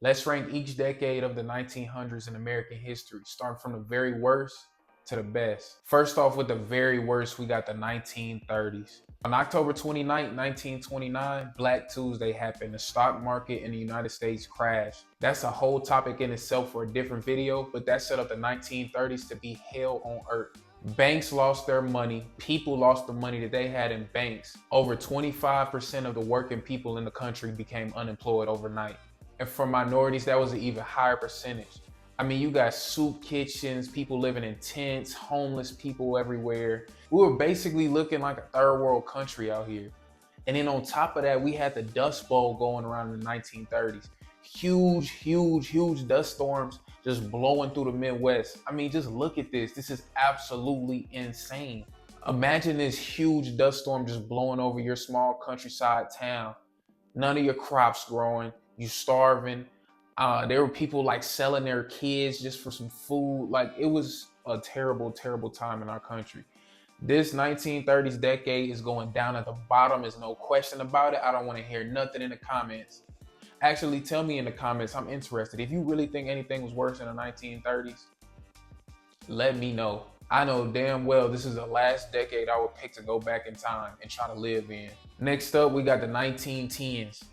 Let's rank each decade of the 1900s in American history, starting from the very worst to the best. First off, with the very worst, we got the 1930s. On October 29th, 1929, Black Tuesday happened. The stock market in the United States crashed. That's a whole topic in itself for a different video, but that set up the 1930s to be hell on earth. Banks lost their money. People lost the money that they had in banks. Over 25% of the working people in the country became unemployed overnight. And for minorities, that was an even higher percentage. I mean, you got soup kitchens, people living in tents, homeless people everywhere. We were basically looking like a third world country out here. And then on top of that, we had the Dust Bowl going around in the 1930s. Huge, huge, huge dust storms just blowing through the Midwest. I mean, just look at this. This is absolutely insane. Imagine this huge dust storm just blowing over your small countryside town. None of your crops growing, you starving. There were people like selling their kids just for some food. Like, it was a terrible, terrible time in our country. This 1930s decade is going down at the bottom. There's no question about it. I don't want to hear nothing in the comments. Actually, tell me in the comments. I'm interested. If you really think anything was worse in the 1930s, let me know. I know damn well this is the last decade I would pick to go back in time and try to live in. Next up, we got the 1910s.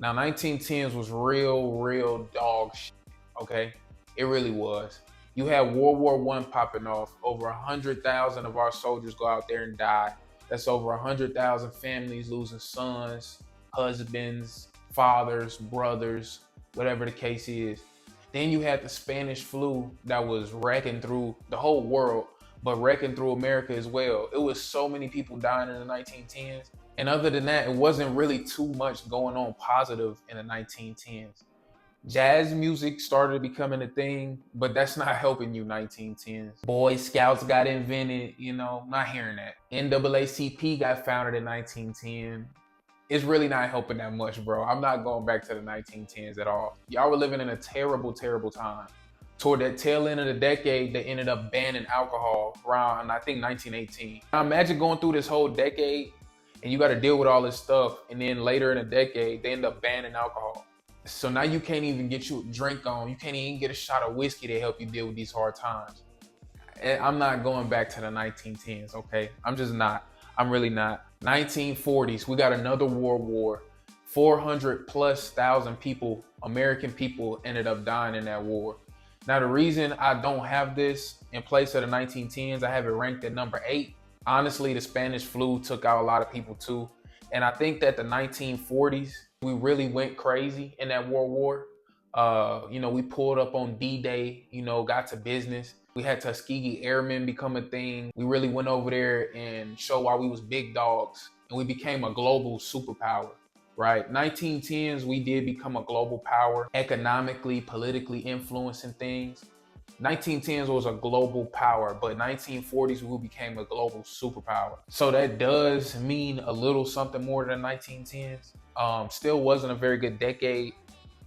Now, 1910s was real dog shit, okay? It really was. You had World War I popping off. Over 100,000 of our soldiers go out there and die. That's over 100,000 families losing sons, husbands, fathers, brothers, whatever the case is. Then you had the Spanish flu that was wrecking through the whole world, but wrecking through America as well. It was so many people dying in the 1910s. And other than that, it wasn't really too much going on positive in the 1910s. Jazz music started becoming a thing, but that's not helping you 1910s. Boy Scouts got invented, not hearing that. NAACP got founded in 1910. It's really not helping that much, bro. I'm not going back to the 1910s at all. Y'all were living in a terrible, terrible time. Toward that tail end of the decade, they ended up banning alcohol around, I think, 1918. Now imagine going through this whole decade and you got to deal with all this stuff, and then later in the decade, they end up banning alcohol. So now you can't even get you a drink on. You can't even get a shot of whiskey to help you deal with these hard times. And I'm not going back to the 1910s, okay? I'm just not. I'm really not. 1940s, we got another world war. 400 plus thousand people, American people, ended up dying in that war. Now, the reason I don't have this in place of the 1910s, I have it ranked at number 8. Honestly, the Spanish flu took out a lot of people too. And I think that the 1940s, we really went crazy in that World War. We pulled up on D-Day, got to business. We had Tuskegee Airmen become a thing. We really went over there and showed why we was big dogs. And we became a global superpower, right? 1910s, we did become a global power, economically, politically influencing things. 1910s was a global power, but 1940s we became a global superpower. So that does mean a little something more than 1910s. Still wasn't a very good decade,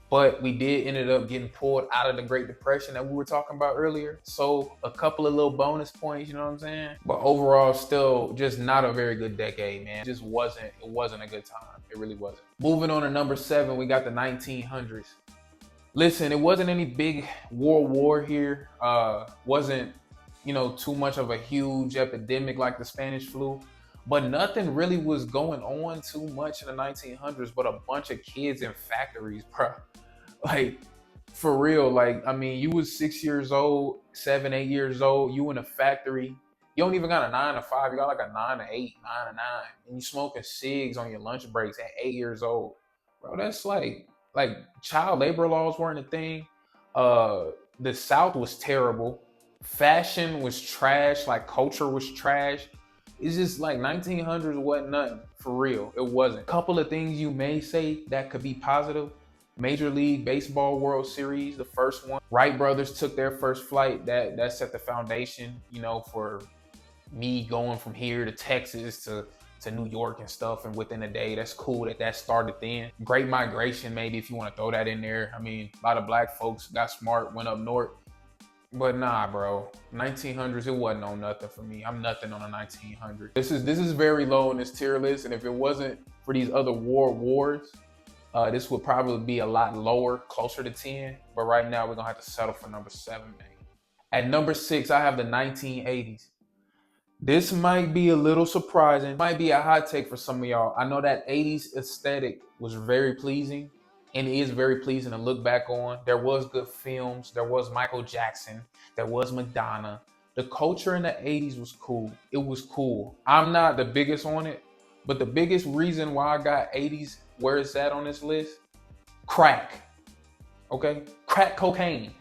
but we did ended up getting pulled out of the Great Depression that we were talking about earlier. So a couple of little bonus points, you know what I'm saying? But overall, still just not a very good decade, man. It wasn't a good time. It really wasn't. Moving on to number 7, we got the 1900s. Listen, it wasn't any big world war here. Wasn't, too much of a huge epidemic like the Spanish flu. But nothing really was going on too much in the 1900s but a bunch of kids in factories, bro. Like, for real. Like, I mean, you was 6 years old, 7, 8 years old. You in a factory. You don't even got a 9 to 5. You got like a 9 to 8, 9 to 9. And you smoking cigs on your lunch breaks at 8 years old. Bro, that's like child labor laws weren't a thing. The South was terrible. Fashion was trash. Like, culture was trash. It's just like 1900s wasn't nothing, for real. It wasn't. Couple of things you may say that could be positive. Major League Baseball World Series, the first one. Wright brothers took their first flight. That set the foundation, for me going from here to Texas to New York and stuff, and within a day. That's cool that started then. Great migration, maybe, if you want to throw that in there. I mean, a lot of black folks got smart, went up north. But nah, bro, 1900s, it wasn't on nothing for me. I'm nothing on the 1900s. This is very low on this tier list, and if it wasn't for these other wars, This would probably be a lot lower, closer to 10, but right now we're gonna have to settle for number 7, man. At number 6, I have the 1980s. This might be a little surprising, might be a hot take for some of y'all. I know that 80s aesthetic was very pleasing and is very pleasing to look back on. There was good films, there was Michael Jackson, there was Madonna. The culture in the 80s was cool. It was cool. I'm not the biggest on it, but the biggest reason why I got 80s where it's at on this list, crack. Okay? Crack cocaine.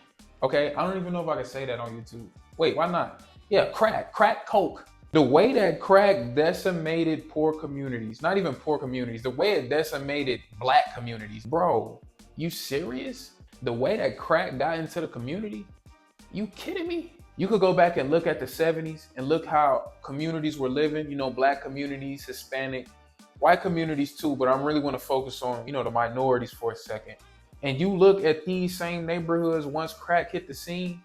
Okay? I don't even know if I can say that on YouTube. Wait, why not? Yeah, crack coke. The way that crack decimated poor communities, not even poor communities, the way it decimated black communities. Bro, you serious? The way that crack got into the community? You kidding me? You could go back and look at the 70s and look how communities were living, you know, black communities, Hispanic, white communities too, but I really want to focus on, you know, the minorities for a second. And you look at these same neighborhoods once crack hit the scene.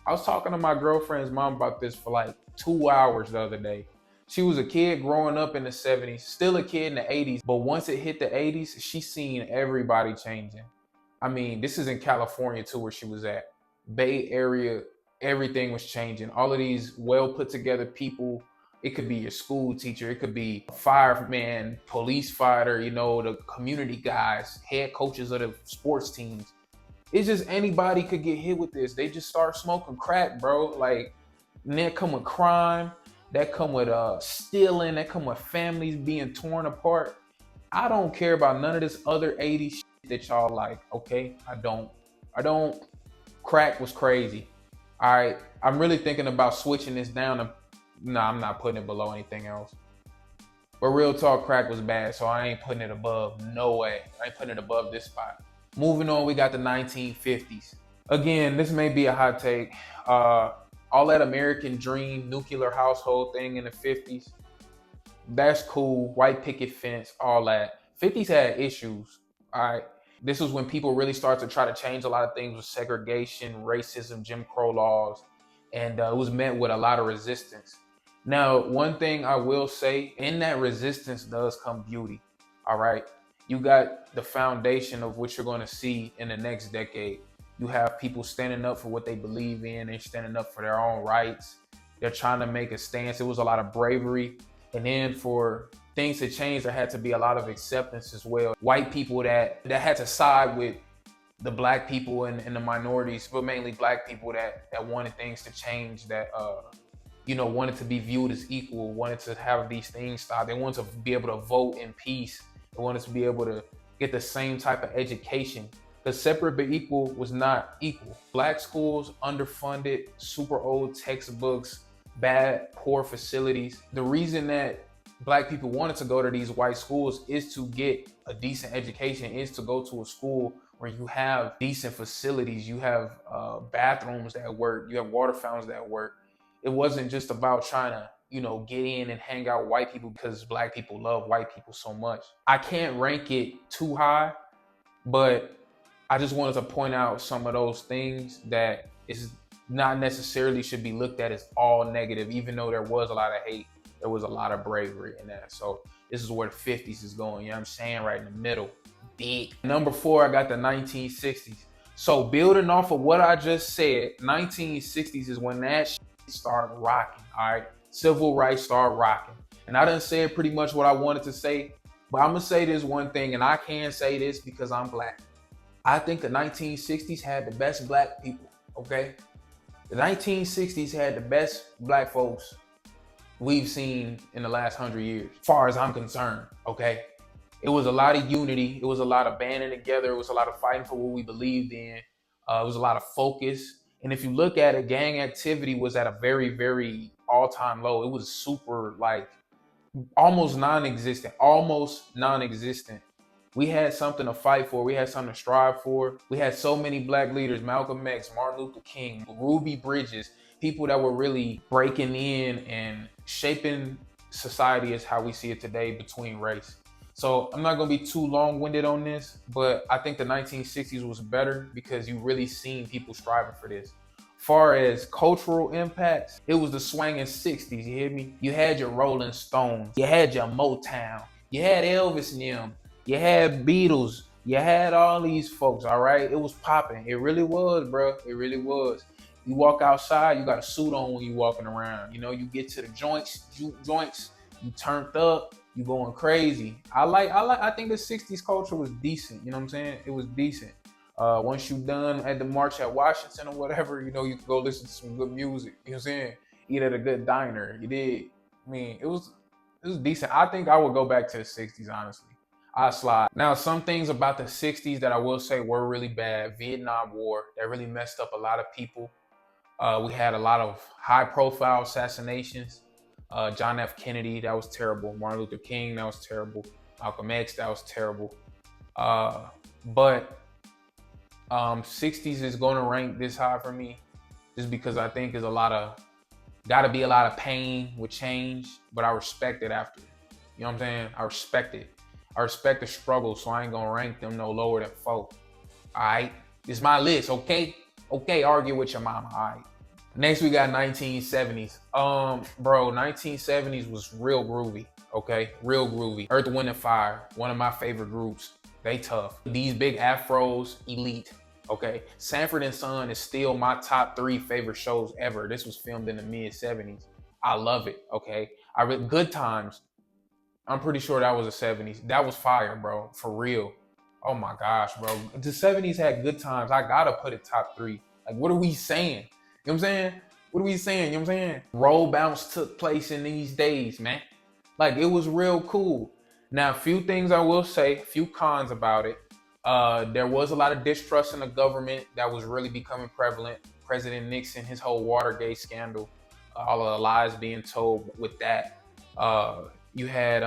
I was talking to my girlfriend's mom about this for like 2 hours the other day. She was a kid growing up in the 70s, still a kid in the 80s, but once it hit the 80s, she's seen everybody changing. I mean, this is in California too, where she was at. Bay Area, everything was changing. All of these well put together people. It could be your school teacher, it could be a fireman, police fighter, you know, the community guys, head coaches of the sports teams. It's just anybody could get hit with this. They just start smoking crack, bro. Like, and that come with crime, that come with stealing, that come with families being torn apart. I don't care about none of this other 80s shit that y'all like, okay? I don't. Crack was crazy. All right, I'm really thinking about switching this down to, nah, I'm not putting it below anything else. But real talk, crack was bad, so I ain't putting it above, no way. I ain't putting it above this spot. Moving on, we got the 1950s. Again, this may be a hot take. All that American dream, nuclear household thing in the 50s, that's cool. White picket fence, all that. 50s had issues, all right? This was when people really started to try to change a lot of things with segregation, racism, Jim Crow laws, and it was met with a lot of resistance. Now, one thing I will say, in that resistance does come beauty, all right? You got the foundation of what you're going to see in the next decade. You have people standing up for what they believe in and standing up for their own rights. They're trying to make a stance. It was a lot of bravery. And then for things to change, there had to be a lot of acceptance as well. White people that had to side with the black people and the minorities, but mainly black people that wanted things to change, that you know, wanted to be viewed as equal, wanted to have these things stopped. They wanted to be able to vote in peace. They wanted to be able to get the same type of education. Because separate but equal was not equal. Black schools, underfunded, super old textbooks, bad, poor facilities. The reason that black people wanted to go to these white schools is to get a decent education, is to go to a school where you have decent facilities, you have bathrooms that work, you have water fountains that work. It wasn't just about trying to, you know, get in and hang out with white people because black people love white people so much. I can't rank it too high, but I just wanted to point out some of those things that is not necessarily should be looked at as all negative, even though there was a lot of hate, there was a lot of bravery in that. So this is where the 50s is going, you know what I'm saying? Right in the middle, big. Number 4, I got the 1960s. So building off of what I just said, 1960s is when that shit started rocking, all right? Civil rights started rocking. And I done said pretty much what I wanted to say, but I'm gonna say this one thing, and I can say this because I'm black. I think the 1960s had the best black people, okay? The 1960s had the best black folks we've seen in the last 100 years, as far as I'm concerned, okay? It was a lot of unity. It was a lot of banding together. It was a lot of fighting for what we believed in. It was a lot of focus. And if you look at it, gang activity was at a very, very all-time low. It was super, like, almost non-existent. We had something to fight for. We had something to strive for. We had so many black leaders, Malcolm X, Martin Luther King, Ruby Bridges, people that were really breaking in and shaping society as how we see it today between race. So I'm not gonna be too long-winded on this, but I think the 1960s was better because you really seen people striving for this. Far as cultural impacts, it was the swanging 60s, you hear me? You had your Rolling Stones, you had your Motown, you had Elvis and them, you had Beatles, You had all these folks, all right? It was popping. It really was, bro. It really was. You walk outside, you got a suit on when you walking around. You know, you get to the joints, juke joints, you turned up, you going crazy. I think the 60s culture was decent, you know what I'm saying? It was decent. Once you done at the march at Washington or whatever, you know, you can go listen to some good music, you know what I'm saying? Eat at a good diner. You did. I mean, it was decent. I think I would go back to the 60s, honestly. I slide. Now, some things about the 60s that I will say were really bad. Vietnam War, that really messed up a lot of people. We had a lot of high profile assassinations. John F. Kennedy, that was terrible. Martin Luther King, that was terrible. Malcolm X, that was terrible. But 60s is going to rank this high for me just because I think there's got to be a lot of pain with change, but I respect it after. You know what I'm saying? I respect it. I respect the struggle, so I ain't gonna rank them no lower than 4. All right, it's my list, okay? Okay, argue with your mama. All right. Next, we got 1970s. Bro, 1970s was real groovy. Okay, real groovy. Earth, Wind, and Fire, one of my favorite groups. They tough. These big afros, elite. Okay, Sanford and Son is still my top 3 favorite shows ever. This was filmed in the mid 70s. I love it. Okay, Good Times. I'm pretty sure that was the 70s. That was fire, bro. For real. Oh my gosh, bro. The 70s had Good Times. I gotta put it top 3. Like, what are we saying? You know what I'm saying? What are we saying? You know what I'm saying? Roll bounce took place in these days, man. Like, it was real cool. Now, a few things I will say, a few cons about it. There was a lot of distrust in the government that was really becoming prevalent. President Nixon, his whole Watergate scandal, all of the lies being told with that. You had,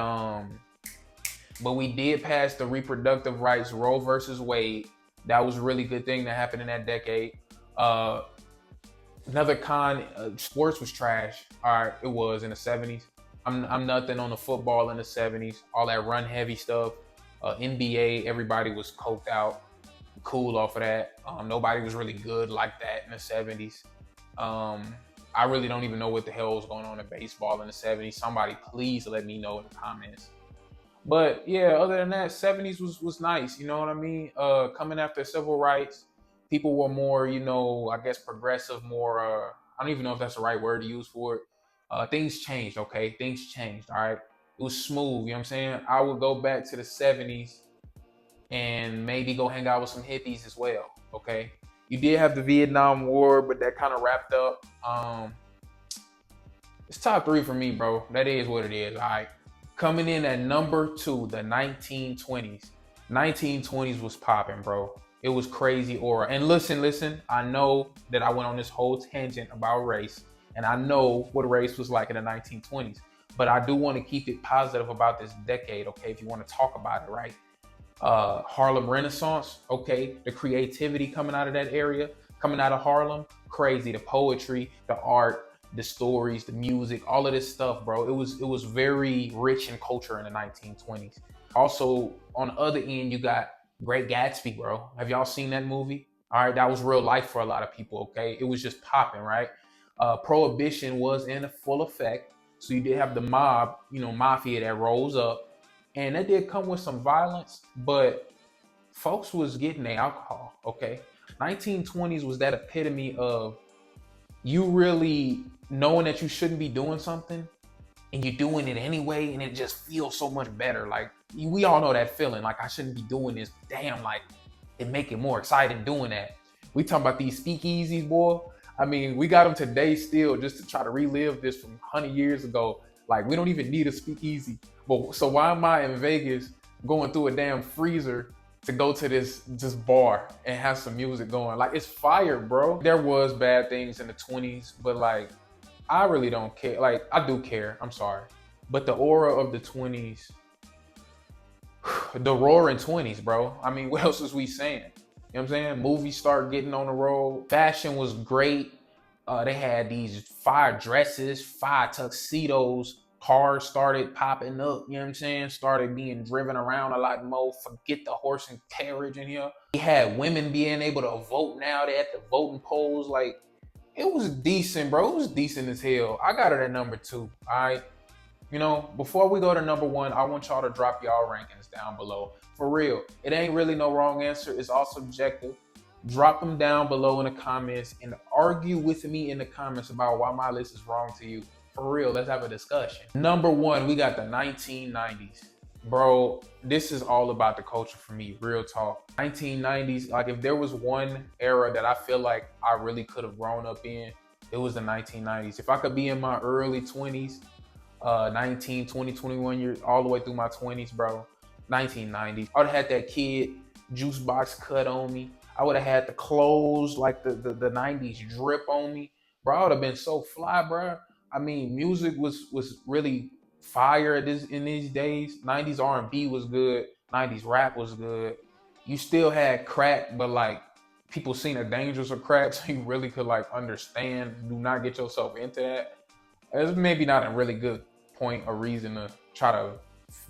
but we did pass the reproductive rights Roe versus Wade. That was a really good thing that happened in that decade. Another con, sports was trash. All right, it was in the 70s. I'm nothing on the football in the 70s. All that run heavy stuff. NBA, everybody was coked out, cool off of that. Nobody was really good like that in the 70s. I really don't even know what the hell was going on in baseball in the 70s. Somebody please let me know in the comments. But yeah, other than that, 70s was nice. You know what I mean? Coming after civil rights, people were more, you know, I guess progressive, more, I don't even know if that's the right word to use for it. Things changed, okay? Things changed, all right? It was smooth, you know what I'm saying? I would go back to the 70s and maybe go hang out with some hippies as well, okay? You did have the Vietnam War, but that kind of wrapped up. It's top 3 for me, bro. That is what it is, all right? Coming in at number 2, the 1920s. 1920s was popping, bro. It was crazy aura. And listen, I know that I went on this whole tangent about race, and I know what race was like in the 1920s. But I do want to keep it positive about this decade, okay, if you want to talk about it, right? Harlem Renaissance, okay, the creativity coming out of that area, coming out of Harlem, crazy. The poetry, the art, the stories, the music, all of this stuff, bro. It was very rich in culture in the 1920s. Also, on the other end, you got Great Gatsby, bro. Have y'all seen that movie? All right, that was real life for a lot of people, okay? It was just popping, right? Prohibition was in full effect. So you did have the mob, you know, mafia that rose up. And that did come with some violence, but folks was getting their alcohol, okay? 1920s was that epitome of you really knowing that you shouldn't be doing something and you're doing it anyway, and it just feels so much better. Like, we all know that feeling, like, I shouldn't be doing this. Damn, like, it make it more exciting doing that. We talking about these speakeasies, boy. I mean, we got them today still just to try to relive this from 100 years ago. Like, we don't even need a speakeasy. But so why am I in Vegas going through a damn freezer to go to this bar and have some music going? Like, it's fire, bro. There was bad things in the 20s, but like, I really don't care. Like, I do care. I'm sorry. But the aura of the 20s, the roaring 20s, bro. I mean, what else is we saying? You know what I'm saying? Movies start getting on the road. Fashion was great. They had these fire dresses, fire tuxedos. Cars started popping up, you know what I'm saying? Started being driven around a lot more. Forget the horse and carriage in here. We had women being able to vote now. They at the voting polls. Like, it was decent, bro. It was decent as hell. I got it at number 2, all right? You know You know, before we go to number one, I want y'all to drop y'all rankings down below. For real, it ain't really no wrong answer. It's all subjective. Drop them down below in the comments and argue with me in the comments about why my list is wrong to you. For real, let's have a discussion. Number one, we got the 1990s. Bro, this is all about the culture for me, real talk. 1990s, like if there was one era that I feel like I really could have grown up in, it was the 1990s. If I could be in my early 20s, 19, 20, 21 years, all the way through my 20s, bro, 1990s. I would have had that kid juice box cut on me. I would have had the clothes, like the 90s drip on me. Bro, I would have been so fly, bro. I mean, music was really fire in these days. 90s R&B was good. 90s rap was good. You still had crack, but like people seen the dangers of crack, so you really could like understand. Do not get yourself into that. It's maybe not a really good point or reason to try to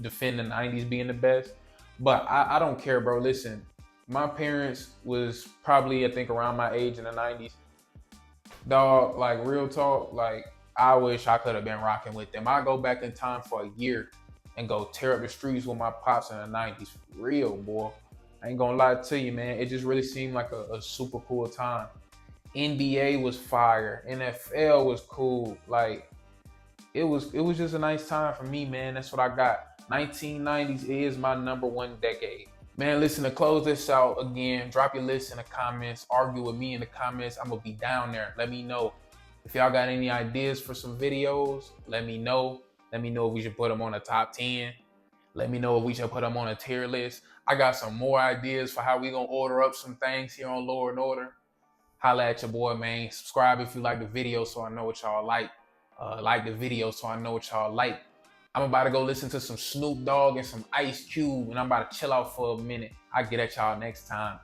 defend the 90s being the best, but I don't care, bro. Listen, my parents was probably, I think, around my age in the 90s. Dog, like real talk, like I wish I could have been rocking with them. I go back in time for a year and go tear up the streets with my pops in the 90s. Real, boy. I ain't gonna lie to you, man. It just really seemed like a super cool time. NBA was fire. NFL was cool. Like, it was just a nice time for me, man. That's what I got. 1990s is my number one decade. Man, listen, to close this out again, drop your list in the comments, argue with me in the comments. I'm gonna be down there. Let me know. If y'all got any ideas for some videos, let me know. Let me know if we should put them on a top 10. Let me know if we should put them on a tier list. I got some more ideas for how we gonna order up some things here on Law and Order. Holla at your boy, man. Subscribe if you like the video so I know what y'all like. Like the video so I know what y'all like. I'm about to go listen to some Snoop Dogg and some Ice Cube, and I'm about to chill out for a minute. I'll get at y'all next time.